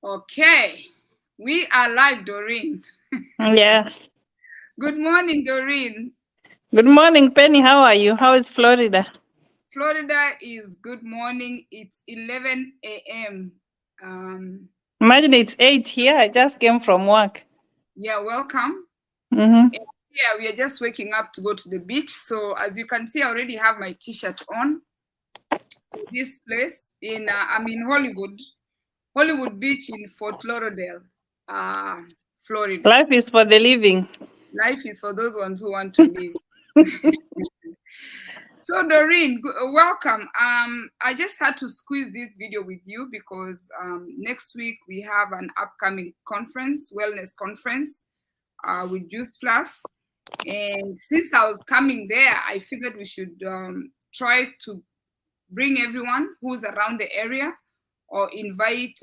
Okay, we are live, Doreen. Yeah. Good morning, Doreen. Good morning, Penny. How are you? How is Florida? Florida is good morning. It's 11 a.m. Um, Imagine it's 8 here. I just came from work. yeah, welcome. Mm-hmm. And yeah, we are just waking up to go to the beach. So as you can see, I already have my T-shirt on for this place. I'm in Hollywood Beach in Fort Lauderdale, uh, Florida. Life is for the living. Life is for those ones who want to live. So Doreen, welcome. I just had to squeeze this video with you because next week we have an upcoming conference, wellness conference, with Juice Plus. And since I was coming there, I figured we should try to bring everyone who's around the area or invite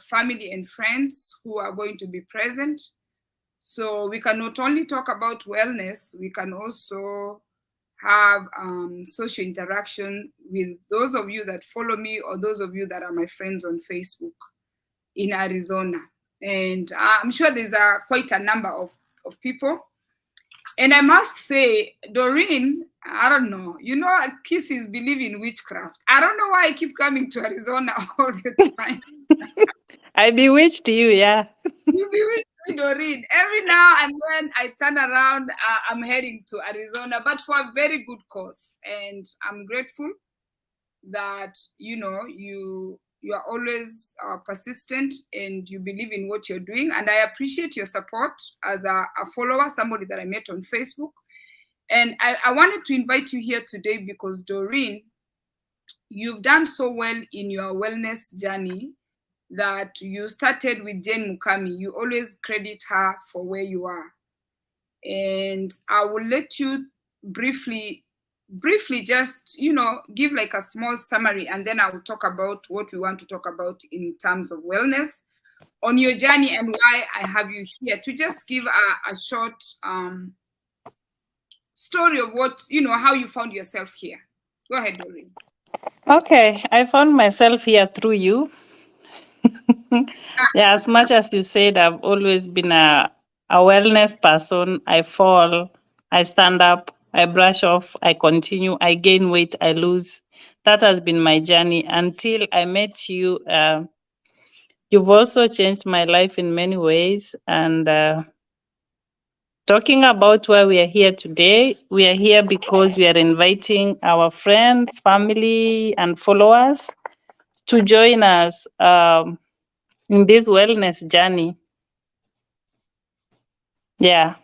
family and friends who are going to be present. So we can not only talk about wellness, we can also have social interaction with those of you that follow me or those of you that are my friends on Facebook in Arizona. And I'm sure there's quite a number of people. And I must say, Doreen, I don't know, kisses believe in witchcraft. I don't know why I keep coming to Arizona all the time. I bewitched you, yeah. You bewitch me, Doreen. Every now and then I turn around, I'm heading to Arizona, but for a very good cause. And I'm grateful that you are always persistent and you believe in what you're doing. And I appreciate your support as a follower, somebody that I met on Facebook. And I wanted to invite you here today because Doreen, you've done so well in your wellness journey that you started with Jane Mukami. You always credit her for where you are. And I will let you briefly just, give like a small summary, and then I will talk about what we want to talk about in terms of wellness on your journey and why I have you here to just give a short story of how you found yourself here. Go ahead, Doreen. Okay, I found myself here through you. Yeah, as much as you said, I've always been a wellness person. I fall, I stand up, I brush off, I continue, I gain weight, I lose. That has been my journey until I met you. You've also changed my life in many ways. And talking about why we are here today, we are here because we are inviting our friends, family, and followers to join us in this wellness journey. Yeah.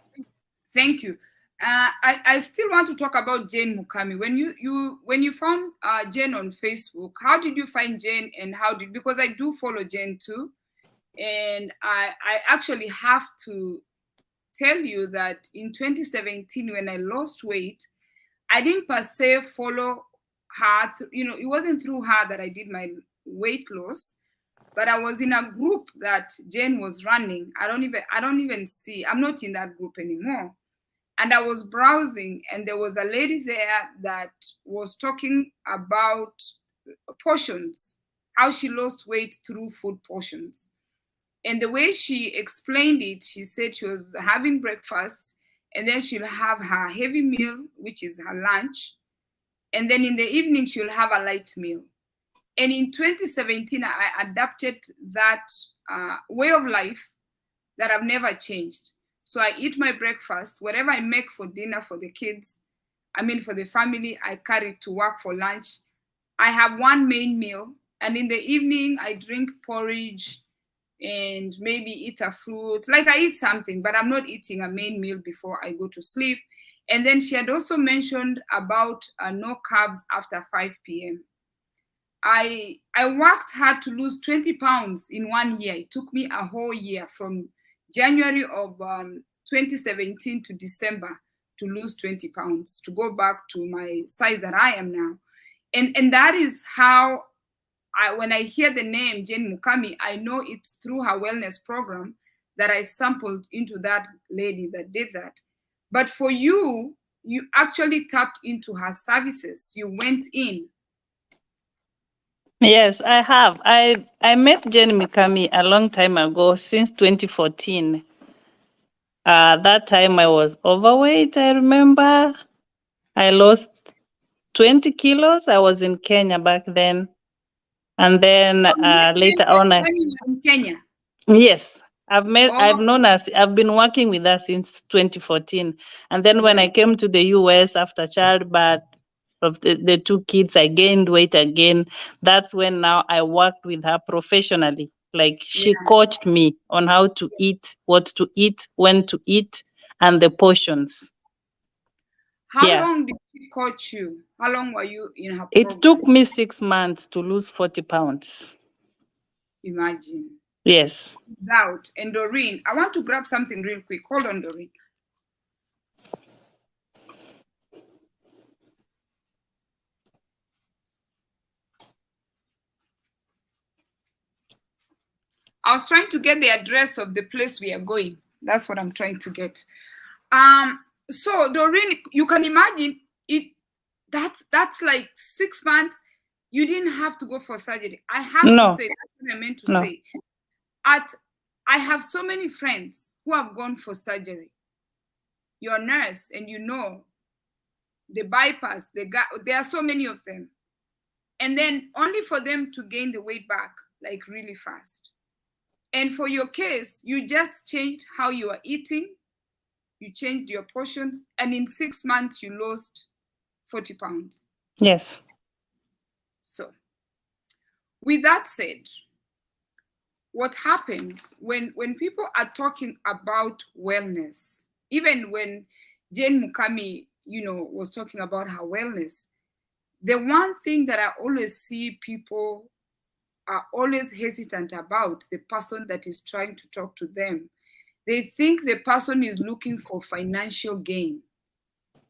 Thank you. I still want to talk about Jane Mukami. When you found Jane on Facebook, how did you find Jane, and because I do follow Jane too, and I actually have to tell you that in 2017 when I lost weight, I didn't per se follow her. It wasn't through her that I did my weight loss, but I was in a group that Jane was running. I don't even see. I'm not in that group anymore. And I was browsing, and there was a lady there that was talking about portions, how she lost weight through food portions. And the way she explained it, she said she was having breakfast, and then she'll have her heavy meal, which is her lunch, and then in the evening she'll have a light meal. And in 2017, I adapted that way of life that I've never changed. So I eat my breakfast, whatever I make for dinner for the kids, for the family, I carry it to work for lunch. I have one main meal, and in the evening, I drink porridge and maybe eat a fruit. Like I eat something, but I'm not eating a main meal before I go to sleep. And then she had also mentioned about no carbs after 5 p.m. I worked hard to lose 20 pounds in 1 year. It took me a whole year from January of 2017 to December to lose 20 pounds, to go back to my size that I am now. And that is how when I hear the name Jane Mukami, I know it's through her wellness program that I sampled into that lady that did that. But for you, you actually tapped into her services. You went in. Yes, I have. I met Jane Mikami a long time ago, since 2014. That time I was overweight, I remember. I lost 20 kilos. I was in Kenya back then. And then Oh, you met Jane later on, when you were in Kenya. yes, I've Oh, known us, I've been working with her since 2014. And then when yeah, I came to the US after childbirth of the two kids, I gained weight again. That's when now I worked with her professionally. Like she yeah. coached me on how to eat, what to eat, when to eat, and the portions. How Yeah. long did she coach you? How long were you in her It took program? me 6 months to lose 40 pounds. Imagine. Yes. Without. And Doreen, I want to grab something real quick. Hold on, Doreen. I was trying to get the address of the place we are going. That's what I'm trying to get. So Doreen, you can imagine it. That's like 6 months. You didn't have to go for surgery. I have to No, say, that's what I meant to no. say. I have so many friends who have gone for surgery. You're a nurse and you know the bypass, there are so many of them. And then only for them to gain the weight back like really fast. And for your case, you just changed how you are eating, you changed your portions, and in 6 months, you lost 40 pounds. Yes. So, with that said, what happens when people are talking about wellness, even when Jane Mukami, was talking about her wellness, the one thing that I always see people are always hesitant about the person that is trying to talk to them. They think the person is looking for financial gain.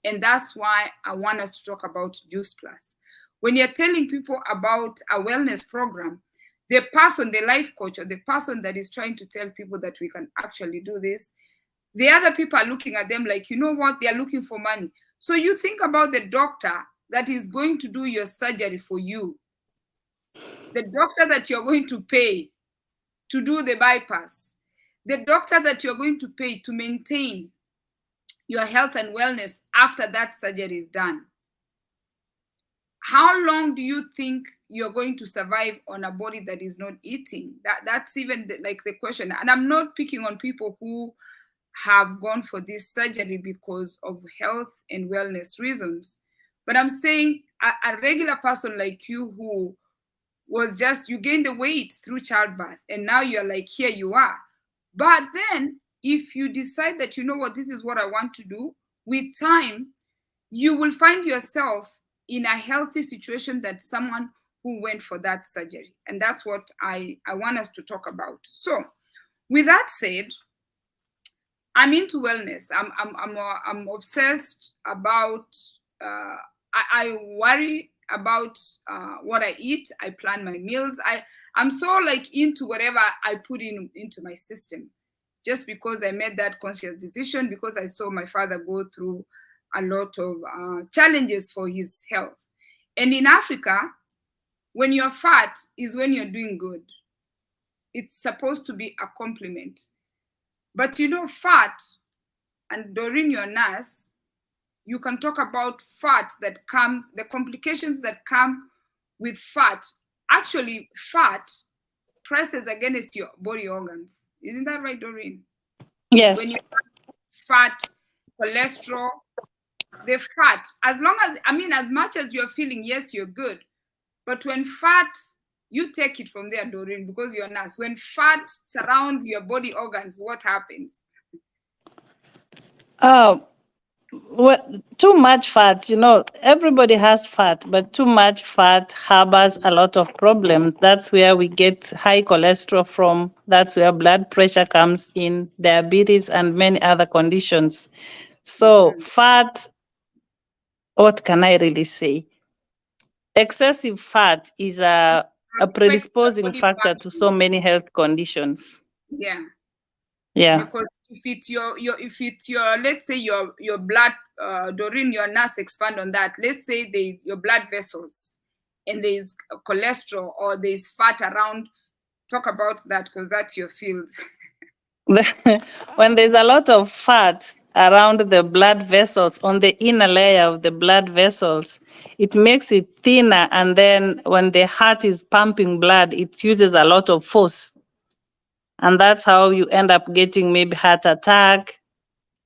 And that's why I want us to talk about Juice Plus. When you're telling people about a wellness program, the person, the life coach, or the person that is trying to tell people that we can actually do this, the other people are looking at them like, you know what, they're looking for money. So you think about the doctor that is going to do your surgery for you, the doctor that you're going to pay to do the bypass, the doctor that you're going to pay to maintain your health and wellness after that surgery is done. How long do you think you're going to survive on a body that is not eating? That's even like the question. And I'm not picking on people who have gone for this surgery because of health and wellness reasons, but I'm saying a regular person like you who was just, you gained the weight through childbirth and now you're like, here you are. But then if you decide that, you know what, this is what I want to do, with time you will find yourself in a healthy situation that someone who went for that surgery. And that's what I want us to talk about. So with that said, I'm into wellness. I'm obsessed about. I worry about what I eat. I plan my meals. I'm so like into whatever I put into my system, just because I made that conscious decision, because I saw my father go through a lot of challenges for his health. And in Africa, when you're fat is when you're doing good. It's supposed to be a compliment. But fat, and during your nurse, you can talk about fat that comes, the complications that come with fat. Actually, fat presses against your body organs. Isn't that right, Doreen? When Yes. you have fat, cholesterol, the fat, as long as, as much as you're feeling, yes, you're good. But when fat, you take it from there, Doreen, because you're a nurse. When fat surrounds your body organs, what happens? Oh, what too much fat, everybody has fat, but too much fat harbors a lot of problems. That's where we get high cholesterol from. That's where blood pressure comes in, diabetes, and many other conditions. So, Mhm. fat, what can I really say? Excessive fat is a Affects the predisposing body factor to so function. many health conditions. Yeah. Yeah. Because if it's your if it's your, let's say your blood, Doreen, your nurse, expand on that. Let's say your blood vessels, and there's cholesterol or there's fat around. Talk about that because that's your field. When there's a lot of fat around the blood vessels, on the inner layer of the blood vessels, it makes it thinner. And then when the heart is pumping blood, it uses a lot of force. And that's how you end up getting maybe heart attack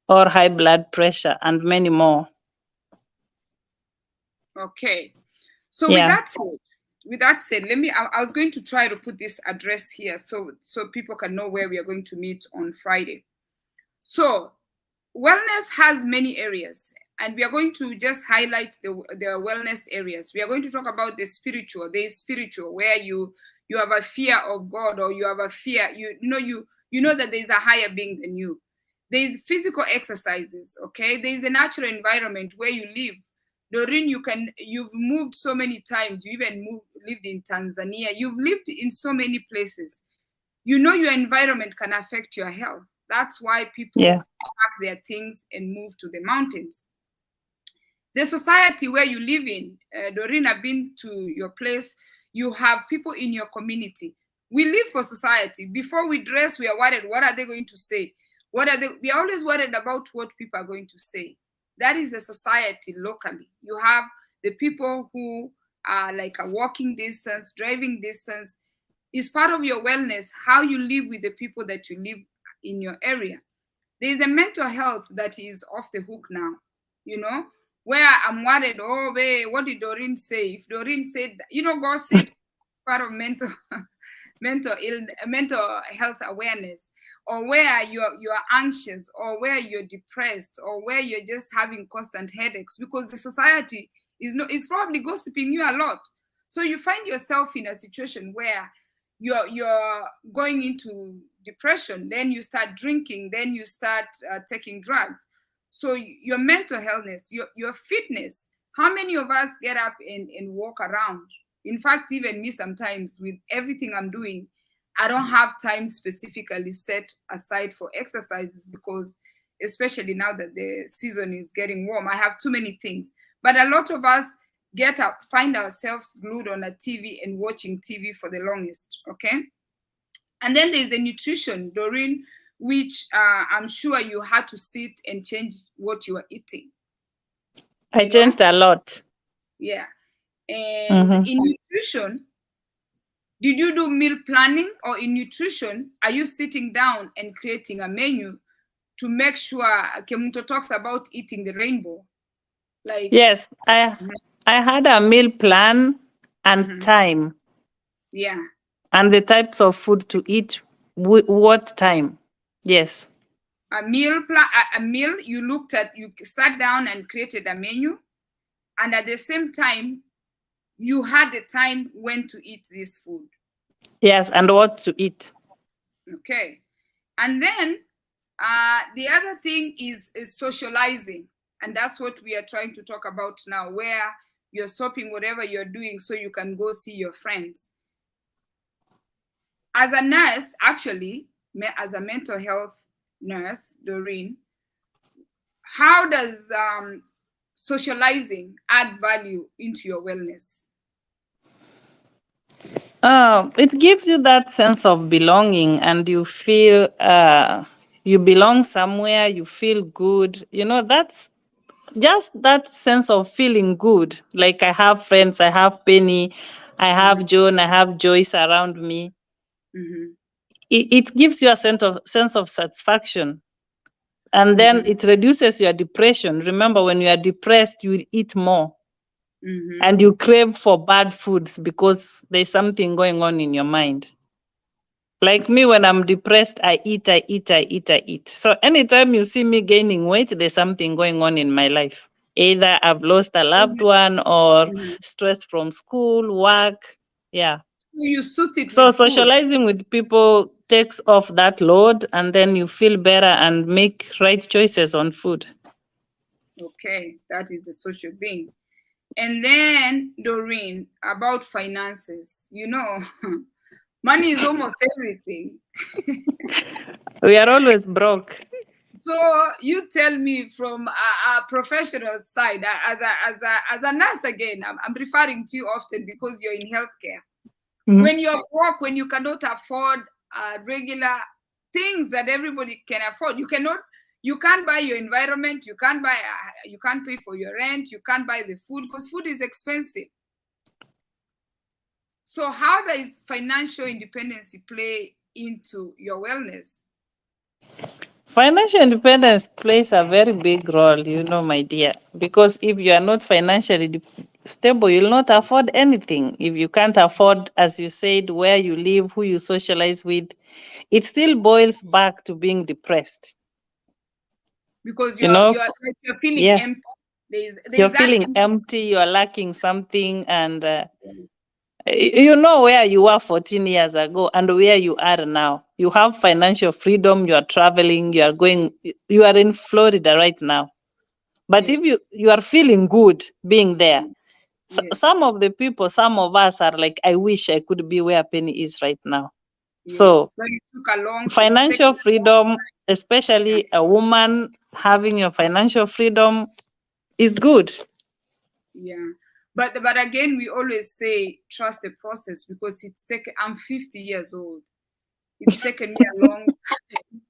or high blood pressure and many more. Okay. So Yeah. with that said, let me. I was going to try to put this address here so people can know where we are going to meet on Friday. So wellness has many areas, and we are going to just highlight the wellness areas. We are going to talk about the spiritual. There is spiritual where you have a fear of God, or you have a fear. You know that there is a higher being than you. There is physical exercises. Okay, there is a natural environment where you live. Doreen, you've moved so many times. You even lived in Tanzania. You've lived in so many places. You know your environment can affect your health. That's why people pack their things and move to the mountains. The society where you live in, Doreen, I've been to your place. You have people in your community. We live for society. Before we dress, we are worried. What are they going to say? We are always worried about what people are going to say. That is a society locally. You have the people who are like a walking distance, driving distance. Is part of your wellness, how you live with the people that you live in your area. There is a mental health that is off the hook now, where I'm worried, oh, wait, what did Doreen say? If Doreen said, gossip, part of mental health awareness, or where you're anxious, or where you're depressed, or where you're just having constant headaches, because the society is probably gossiping you a lot. So you find yourself in a situation where you're going into depression, then you start drinking, then you start taking drugs. So your mental healthness, your fitness, how many of us get up and walk around? In fact, even me sometimes, with everything I'm doing, I don't have time specifically set aside for exercises, because especially now that the season is getting warm, I have too many things. But a lot of us get up, find ourselves glued on a TV and watching TV for the longest, okay? And then there's the nutrition, Doreen, which I'm sure you had to sit and change what you are eating. I changed a lot. Yeah. And in nutrition, did you do meal planning, or in nutrition, are you sitting down and creating a menu to make sure Kemunto talks about eating the rainbow? Like, yes, I had a meal plan and time. Yeah. And the types of food to eat, what time. Yes. A meal you sat down and created a menu, and at the same time you had the time when to eat this food. Yes, and what to eat. Okay. And then the other thing is socializing, and that's what we are trying to talk about now, where you're stopping whatever you're doing so you can go see your friends. As a nurse, actually, as a mental health nurse, Doreen, how does socializing add value into your wellness? It gives you that sense of belonging, and you feel you belong somewhere, you feel good. That's just that sense of feeling good. Like, I have friends, I have Penny, I have Joan, I have Joyce around me. It gives you a sense of satisfaction. And then it reduces your depression. Remember, when you are depressed, you will eat more. And you crave for bad foods because there's something going on in your mind. Like me, when I'm depressed, I eat. So anytime you see me gaining weight, there's something going on in my life. Either I've lost a loved one, or stress from school, work. Yeah. So you soothe it So with food. socializing with people takes off that load, and then you feel better and make right choices on food. Okay, that is the social being. And then, Doreen, about finances. Money is almost everything. We are always broke. So you tell me from a professional side, as a nurse again, I'm referring to you often because you're in healthcare. When you're broke, when you cannot afford regular things that everybody can afford, you can't buy your environment, you can't pay for your rent, you can't buy the food because food is expensive. So how does financial independence play into your wellness? Financial independence plays a very big role, my dear, because if you are not financially stable, you'll not afford anything. If you can't afford, as you said, where you live, who you socialize with, it still boils back to being depressed. Because You know, you're feeling yeah, empty. There's you're that feeling empty. empty, you are lacking something, and you know where you were 14 years ago and where you are now. You have financial freedom, you are traveling, you are in Florida right now. But if Yes, you are feeling good being there, yes, some of the people, some of us are like, I wish I could be where Penny is right now. So yes. But it's financial taken a long freedom, time. especially a woman having your financial freedom, is good. Yeah. But again, we always say trust the process because I'm 50 years old. It's taken me a long time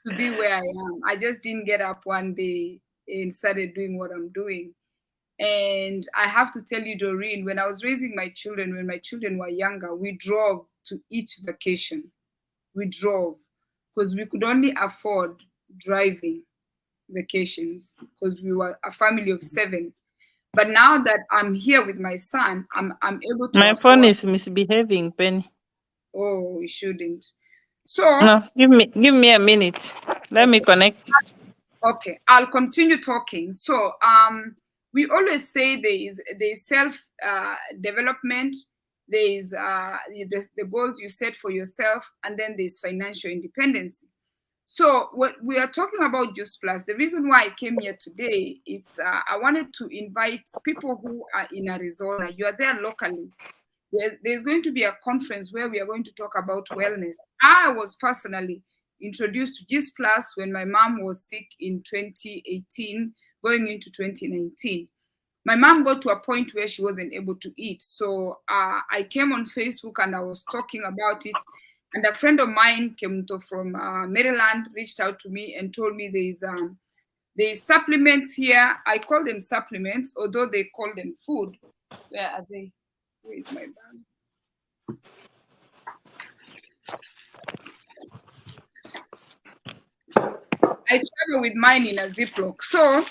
to be where I am. I just didn't get up one day and started doing what I'm doing. And I have to tell you, Doreen, when I was raising my children, when my children were younger, we drove to each vacation. We drove because we could only afford driving vacations because we were a family of 7. But now that I'm here with my son, I'm able to My phone afford. is misbehaving, Penny. Oh, we shouldn't. So, No, give me a minute. Let me okay. connect. Okay, I'll continue talking. So, we always say there is self development, there is the goals you set for yourself, and then there's financial independence. So, what we are talking about Juice Plus, the reason why I came here today, it's I wanted to invite people who are in Arizona. You are there locally. There's going to be a conference where we are going to talk about wellness. I was personally introduced to GIS Plus when my mom was sick in 2018, going into 2019. My mom got to a point where she wasn't able to eat. So I came on Facebook and I was talking about it. And a friend of mine came from Maryland, reached out to me and told me there's supplements here. I call them supplements, although they call them food. Where are they? Where is my bag? I travel with mine in a Ziploc. So,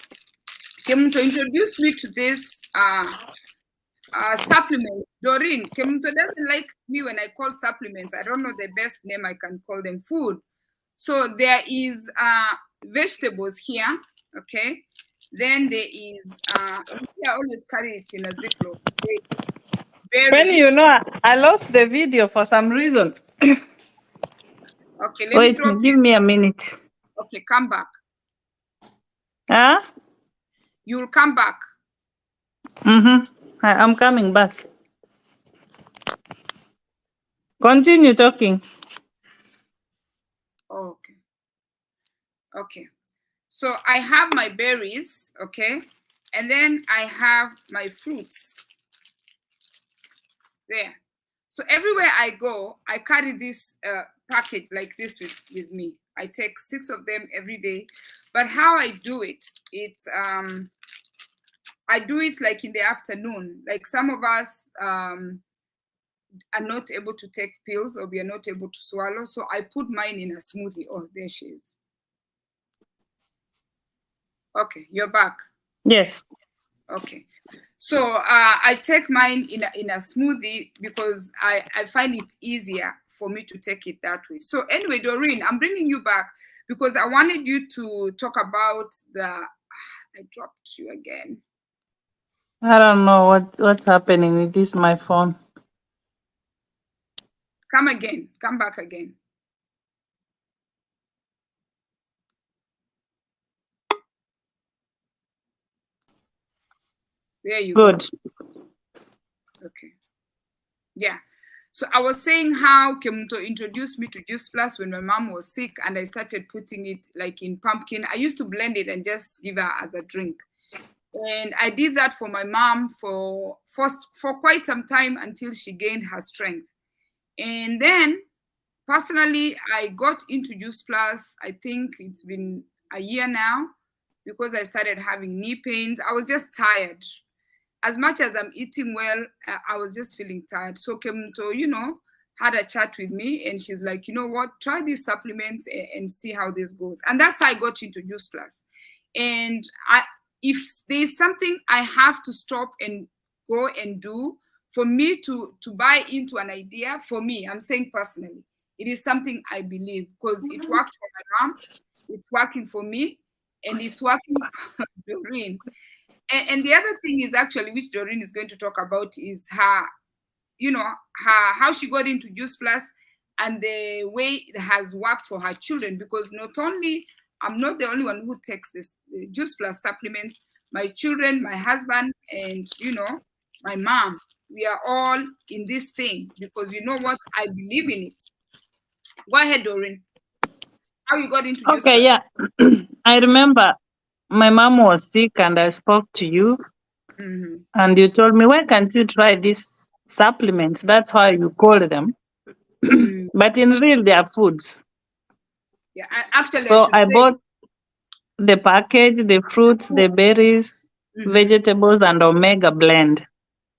Kemunto introduced me to this supplement. Doreen, Kemunto doesn't like me when I call supplements. I don't know the best name I can call them. Food. So there is vegetables here, okay? Then there is, you see, I always carry it in a Ziploc. Penny, Berries. I lost the video for some reason. Okay, let me Wait, drop give it. me a minute. Okay, come back. Huh? You'll come back. Mm-hmm. I'm coming back. Continue talking. Oh, okay. Okay. So I have my berries, okay? And then I have my fruits there. So everywhere I go, I carry this package like this with me. I take 6 of them every day. But how I do it, I do it like in the afternoon. Like some of us are not able to take pills or we are not able to swallow. So I put mine in a smoothie. Oh, there she is. Okay, you're back. Yes. Okay. So I take mine in a smoothie because I find it easier for me to take it that way. So anyway, Doreen, I'm bringing you back because I wanted you to talk about I dropped you again. I don't know what's happening with this my phone. Come again. Come back again. There you go. Good. Okay. Yeah. So I was saying how Kemuto introduced me to Juice Plus when my mom was sick, and I started putting it like in pumpkin. I used to blend it and just give her as a drink. And I did that for my mom for quite some time until she gained her strength. And then personally, I got into Juice Plus. I think it's been a year now because I started having knee pains. I was just tired. As much as I'm eating well, I was just feeling tired. So Kemto, had a chat with me, and she's like, you know what, try these supplements and see how this goes. And that's how I got into Juice Plus. And if there's something I have to stop and go and do for me to buy into an idea, for me, I'm saying personally, it is something I believe because it worked for my mom, it's working for me, and it's working for Doreen. And the other thing is actually, which Doreen is going to talk about, is her, how she got into Juice Plus and the way it has worked for her children. Because not only I'm not the only one who takes this the Juice Plus supplement, my children, my husband, and my mom, we are all in this thing because you know what? I believe in it. Go ahead, Doreen. How you got into Juice Okay, Plus? yeah. I remember my mom was sick and I spoke to you Mm-hmm. and you told me, why can't you try these supplements? That's how you call them. Mm. But in real, they are foods. Yeah, actually, I So should I say. bought the package, the fruits, the berries, Mm-hmm. vegetables, and omega blend.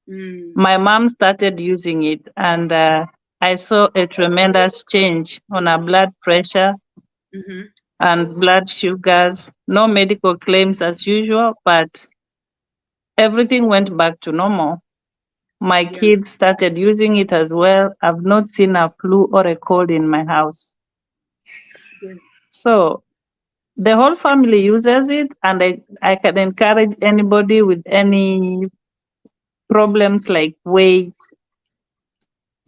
Mm. My mom started using it, and I saw a tremendous change on her blood pressure Mm-hmm. and blood sugars. No medical claims as usual, but everything went back to normal. My Yeah. kids started using it as well. I've not seen a flu or a cold in my house. Yes. So the whole family uses it, and I can encourage anybody with any problems like weight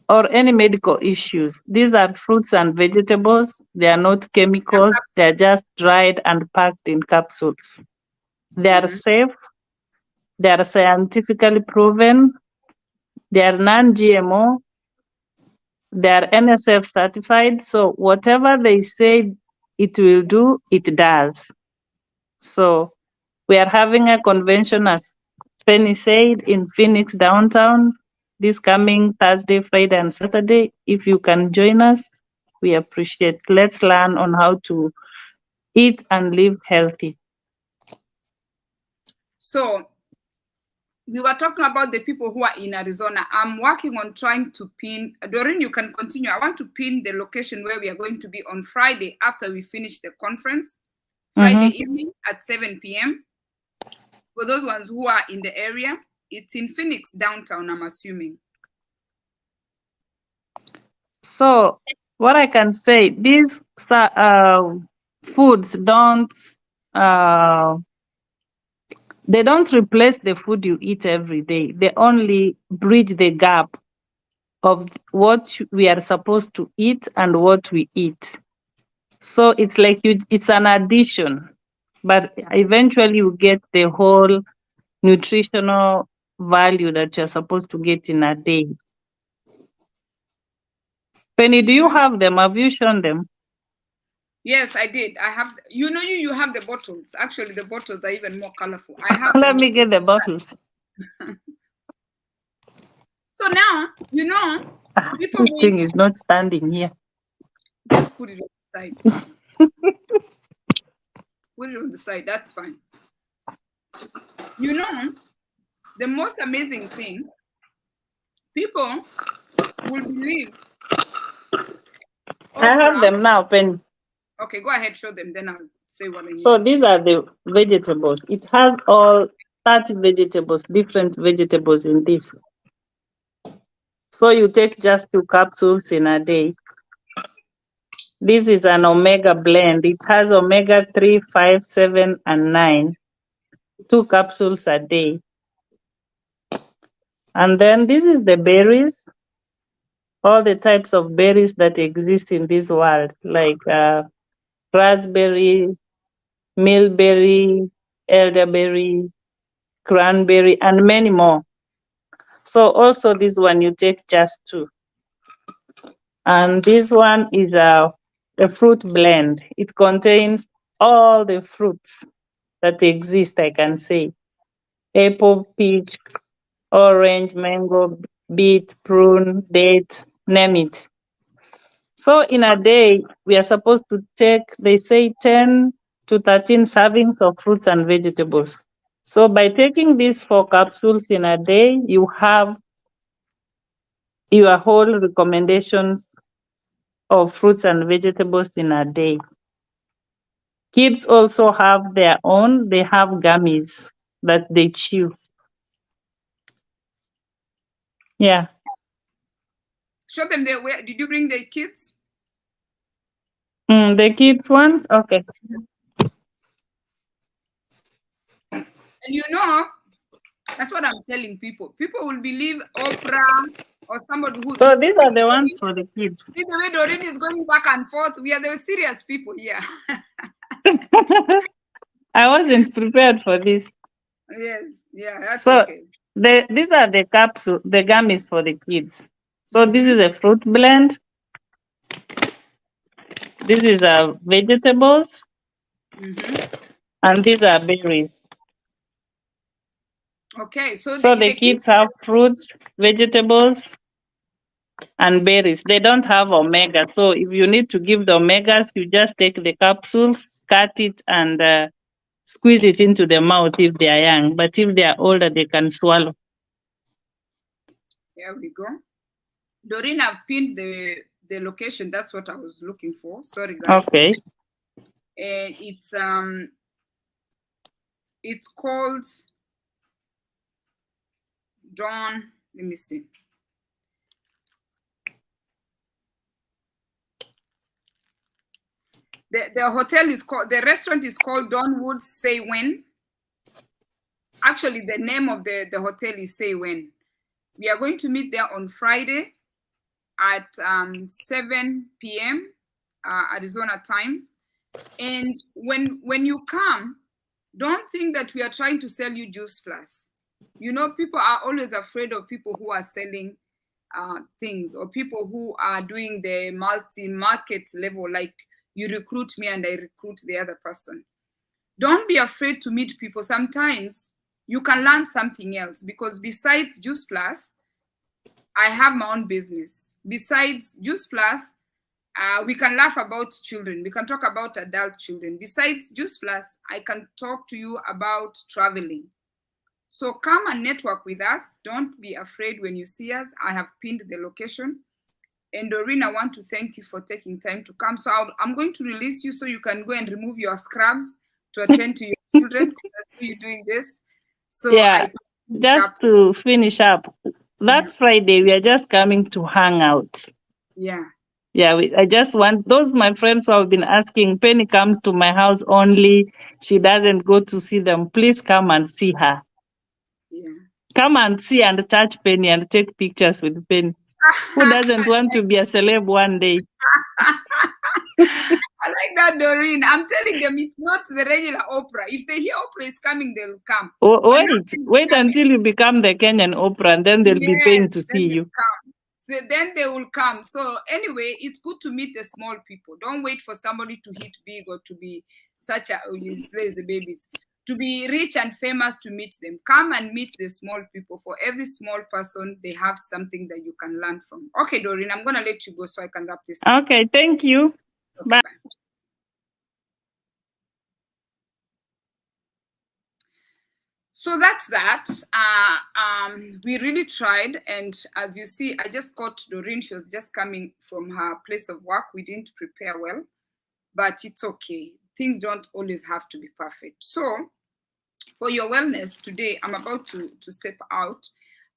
or any medical issues. These are fruits and vegetables. They are not chemicals. They are just dried and packed in capsules. They are Mm-hmm. safe. They are scientifically proven. They are non-GMO. They are NSF certified. So whatever they say it will do, it does. So we are having a convention, as Penny said, in Phoenix downtown this coming Thursday, Friday, and Saturday. If you can join us, we appreciate. Let's learn on how to eat and live healthy. So we were talking about the people who are in Arizona. I'm working on trying to pin. Doreen, you can continue. I want to pin the location where we are going to be on Friday after we finish the conference. Friday Mhm. evening at 7 p.m. For those ones who are in the area, it's in Phoenix downtown, I'm assuming. So, what I can say, these foods uh, they don't replace the food you eat every day. They only bridge the gap of what we are supposed to eat and what we eat. So it's like it's an addition, but eventually you get the whole nutritional value that you're supposed to get in a day. Penny, do you Mm-hmm. have them? Have you shown them? Yes, I did. I have. You have the bottles. Actually, the bottles are even more colorful. I have Let them. me get the bottles. So now, people This thing wait. is not standing here. Just put it on the side. Put it on the side. That's fine. You know, the most amazing thing, people will believe I have okra. them now, Penny. Okay, go ahead, show them. Then I'll say what I need So to these say. are the vegetables. It has all 30 vegetables, different vegetables in this. So you take just 2 capsules in a day. This is an omega blend. It has omega 3, 5, 7, and 9. 2 capsules a day. And then this is the berries, all the types of berries that exist in this world, like raspberry, millberry, elderberry, cranberry, and many more. So also this one you take just 2. And this one is a fruit blend. It contains all the fruits that exist, I can say. Apple, peach, orange, mango, beet, prune, date, name it. So in a day, we are supposed to take, they say, 10 to 13 servings of fruits and vegetables. So by taking these 4 capsules in a day, you have your whole recommendations of fruits and vegetables in a day. Kids also have their own, they have gummies that they chew. Yeah. Show them the where did you bring the kids? The kids ones? Okay. And that's what I'm telling people. People will believe Oprah or somebody who So you see these the are the way ones for the kids. see the way Doreen is going back and forth. We are the serious people here. I wasn't prepared for this. Yes, yeah, that's So okay. these are the capsule, the gummies for the kids. So this Mm-hmm. is a fruit blend. This is a vegetables, Mm-hmm. and these are berries. Okay, so So the the kids, kids have fruits, vegetables, and berries. They don't have omega. So if you need to give the omegas, you just take the capsules, cut it, and squeeze it into the mouth if they are young. But if they are older, they can swallow. here we go. Doreen, I've pinned the location. That's what I was looking for. Sorry, guys. Okay. And it's called Dawn. Let me see. The hotel is called, the restaurant is called Dawnwood Say When. Actually, the name of the hotel is Say When. We are going to meet there on Friday at 7 p.m. Arizona time. And when you come, don't think that we are trying to sell you Juice Plus. People are always afraid of people who are selling things, or people who are doing the multi-market level, like you recruit me and I recruit the other person. Don't be afraid to meet people. Sometimes you can learn something else, because besides Juice Plus, I have my own business. Besides Juice Plus, we can laugh about children. We can talk about adult children. Besides Juice Plus, I can talk to you about traveling. So come and network with us. Don't be afraid when you see us. I have pinned the location. And Doreen, I want to thank you for taking time to come. So I'm going to release you so you can go and remove your scrubs to attend to your children. That's why you're doing this. So Yeah. I finish Just up. to finish up, Yeah. that Friday we are just coming to hang out. Yeah. Yeah, I just want those my friends who have been asking. Penny comes to my house only. She doesn't go to see them. Please come and see her. Yeah. Come and see and touch Penny and take pictures with Penny. Who doesn't want to be a celeb one day? I like that, Doreen. I'm telling them it's not the regular Oprah. If they hear Oprah is coming, they'll come. But now Penny is Wait coming. until you become the Kenyan Oprah, and then they'll be paying Yes, to then see they'll you. come. So then they will come. So anyway, it's good to meet the small people. Don't wait for somebody to hit big or to be such a there's the babies. To be rich and famous to meet them. Come and meet the small people. For every small person, they have something that you can learn from. Okay, Doreen, I'm gonna let you go so I can wrap this up. Okay, thank you. Okay, bye. So that's that. We really tried, and as you see, I just got Doreen. She was just coming from her place of work. We didn't prepare well, but it's okay. Things don't always have to be perfect. So for your wellness today, I'm about to step out.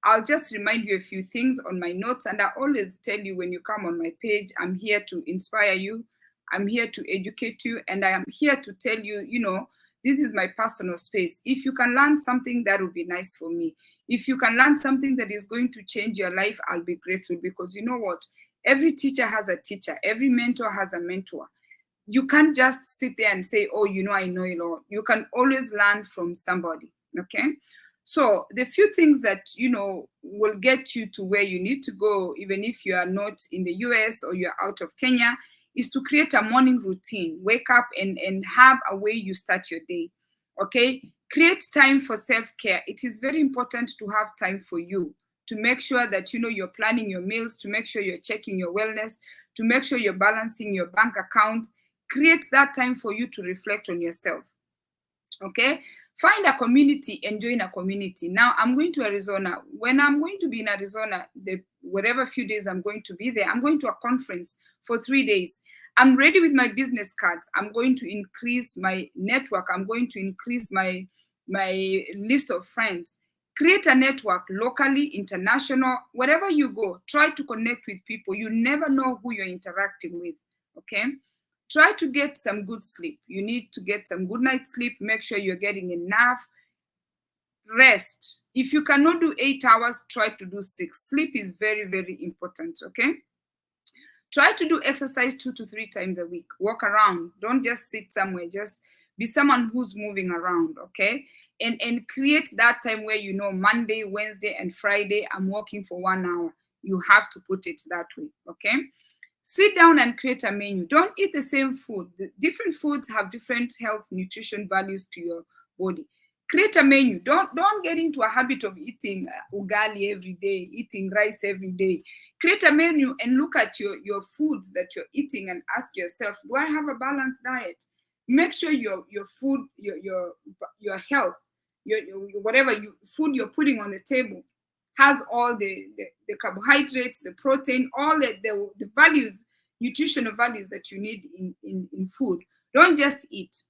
I'll just remind you a few things on my notes, and I always tell you when you come on my page, I'm here to inspire you, I'm here to educate you, and I am here to tell you, this is my personal space. If you can learn something, that would be nice for me. If you can learn something that is going to change your life, I'll be grateful, because you know what? Every teacher has a teacher, every mentor has a mentor. You can't just sit there and say, oh, I know it all. You can always learn from somebody. Okay. So the few things that, you know, will get you to where you need to go, even if you are not in the US or you're out of Kenya, is to create a morning routine. Wake up and have a way you start your day. Okay? Create time for self-care. It is very important to have time for you, to make sure that, you know, you're planning your meals, to make sure you're checking your wellness, to make sure you're balancing your bank account. Create that time for you to reflect on yourself. Okay? Find a community and join a community. Now, I'm going to Arizona. When I'm going to be in Arizona, whatever few days I'm going to be there, I'm going to a conference for 3 days. I'm ready with my business cards. I'm going to increase my network. I'm going to increase my list of friends. Create a network locally, international, wherever you go. Try to connect with people. You never know who you're interacting with. Okay? Try to get some good sleep. You need to get some good night's sleep. Make sure you're getting enough rest. If you cannot do 8 hours, try to do 6. Sleep is very, very important, okay? Try to do exercise 2 to 3 times a week. Walk around. Don't just sit somewhere. Just be someone who's moving around, okay? And create that time where, you know, Monday, Wednesday, and Friday, I'm walking for 1 hour. You have to put it that way, okay? Sit down and create a menu. Don't eat the same food. The different foods have different health, nutrition values to your body. Create a menu. Don't get into a habit of eating ugali every day, eating rice every day. Create a menu and look at your foods that you're eating and ask yourself, do I have a balanced diet? Make sure your food, your health, your whatever food you're putting on the table has all the carbohydrates, the protein, all the values, nutritional values that you need in food. Don't just eat.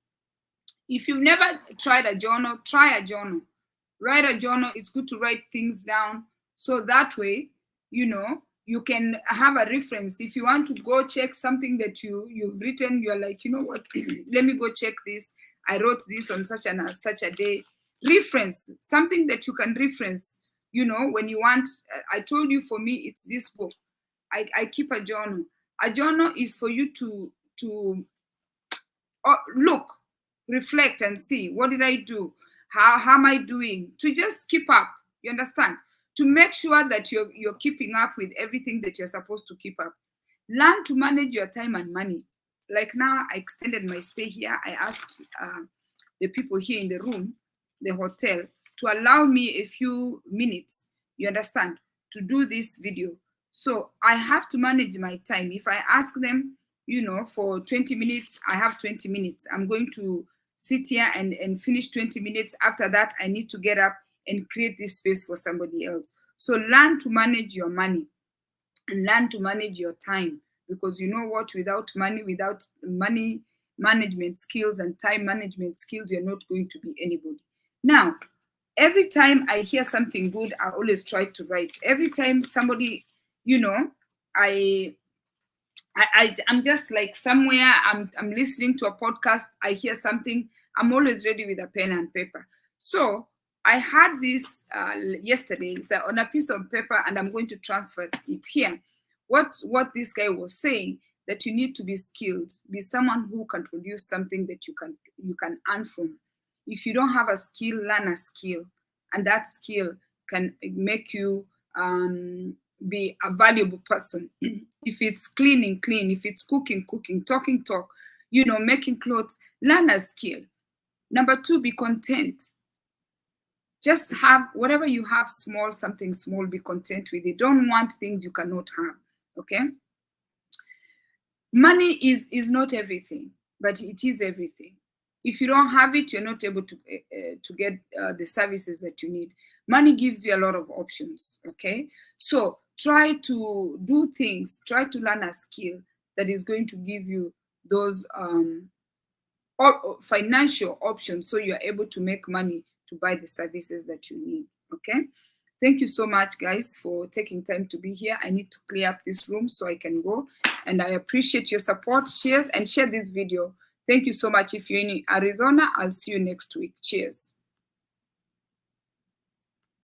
If you've never tried a journal, try a journal. Write a journal. It's good to write things down. So that way, you know, you can have a reference. If you want to go check something that you've written, you're like, you know what, let me go check this. I wrote this on such and such a day. Reference, something that you can reference. You know, when you want, I told you, for me, it's this book. I keep a journal. A journal is for you to look, reflect, and see, what did I do? How am I doing? To just keep up, you understand? To make sure that you're keeping up with everything that you're supposed to keep up. Learn to manage your time and money. Like now, I extended my stay here. I asked the people here in the room, the hotel, to allow me a few minutes, you understand, to do this video. So I have to manage my time. If I ask them, you know, for 20 minutes, I have 20 minutes. I'm going to sit here and finish 20 minutes. After that, I need to get up and create this space for somebody else. So learn to manage your money and learn to manage your time, because you know what, without money management skills and time management skills, you're not going to be anybody. Now, every time I hear something good, I always try to write. Every time somebody, you know, I'm just like somewhere, I'm listening to a podcast, I hear something, I'm always ready with a pen and paper. So I had this yesterday. It's on a piece of paper, and I'm going to transfer it here. What this guy was saying, that you need to be skilled, be someone who can produce something that you can earn from. If you don't have a skill, learn a skill, and that skill can make you be a valuable person. If it's cleaning, clean. If it's cooking, talking, talk. You know, making clothes, learn a skill. Number 2, be content. Just have whatever you have, small, something small, be content with it. Don't want things you cannot have, okay? Money is not everything, but it is everything. If you don't have it, you're not able to get the services that you need. Money gives you a lot of options, okay? So try to do things, try to learn a skill that is going to give you those financial options, so you're able to make money to buy the services that you need, okay? Thank you so much, guys, for taking time to be here. I need to clear up this room so I can go, and I appreciate your support. Cheers, and share this video. Thank you so much. If you're in Arizona, I'll see you next week. Cheers.